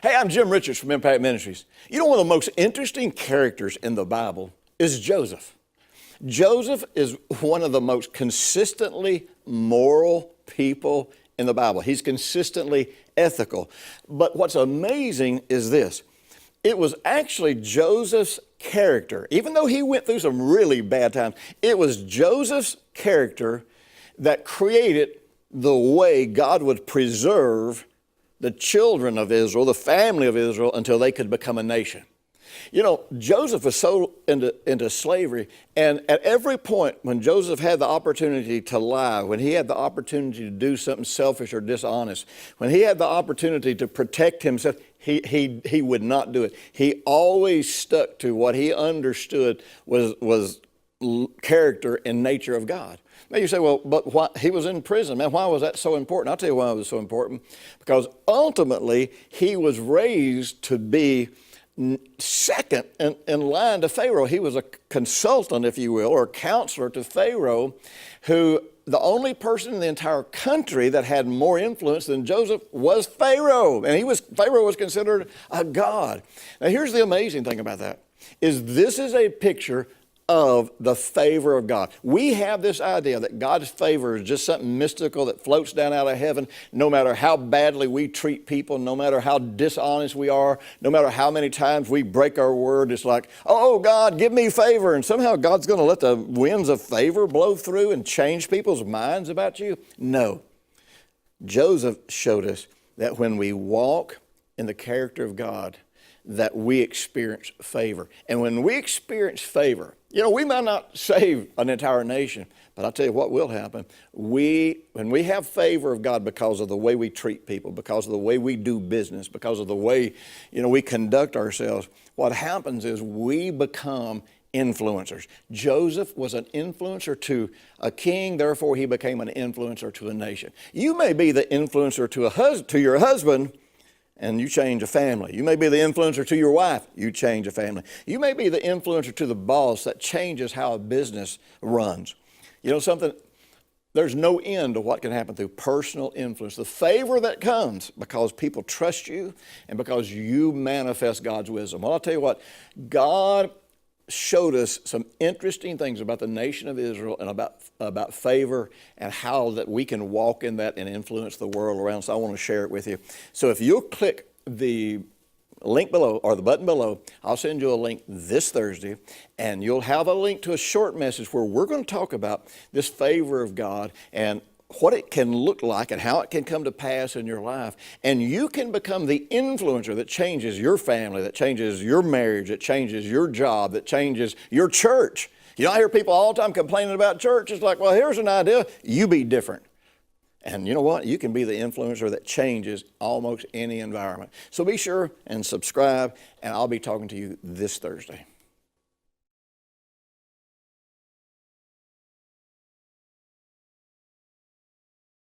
Hey, I'm Jim Richards from Impact Ministries. You know, one of the most interesting characters in the Bible is Joseph. Joseph is one of the most consistently moral people in the Bible. He's consistently ethical. But what's amazing is this. It was actually Joseph's character. Even though he went through some really bad times, it was Joseph's character that created the way God would preserve the children of Israel, the family of Israel, until they could become a nation. You know, Joseph was so into slavery, and at every point when Joseph had the opportunity to lie, when he had the opportunity to do something selfish or dishonest, when he had the opportunity to protect himself, he would not do it. He always stuck to what he understood was character and nature of God. Now you say, well, but why, he was in prison, man, why was that so important? I'll tell you why it was so important. Because ultimately, he was raised to be second in line to Pharaoh. He was a consultant, if you will, or counselor to Pharaoh, who the only person in the entire country that had more influence than Joseph was Pharaoh. And Pharaoh was considered a god. Now here's the amazing thing about that, is this is a picture of the favor of God. We have this idea that God's favor is just something mystical that floats down out of heaven. No matter how badly we treat people, no matter how dishonest we are, no matter how many times we break our word, it's like, oh God, give me favor. And somehow God's going to let the winds of favor blow through and change people's minds about you. No. Joseph showed us that when we walk in the character of God, that we experience favor. And when we experience favor, you know, we might not save an entire nation, but I'll tell you what will happen. When we have favor of God because of the way we treat people, because of the way we do business, because of the way, you know, we conduct ourselves, what happens is we become influencers. Joseph was an influencer to a king, therefore he became an influencer to a nation. You may be the influencer to your husband, and you change a family. You may be the influencer to your wife, you change a family. You may be the influencer to the boss that changes how a business runs. You know something? There's no end to what can happen through personal influence. The favor that comes because people trust you and because you manifest God's wisdom. Well, I'll tell you what, God showed us some interesting things about the nation of Israel and about favor and how that we can walk in that and influence the world around. So I want to share it with you. So if you'll click the link below or the button below, I'll send you a link this Thursday, and you'll have a link to a short message where we're going to talk about this favor of God and what it can look like and how it can come to pass in your life. And you can become the influencer that changes your family, that changes your marriage, that changes your job, that changes your church. You know, I hear people all the time complaining about church. It's like, well, here's an idea. You be different. And you know what? You can be the influencer that changes almost any environment. So be sure and subscribe, and I'll be talking to you this Thursday.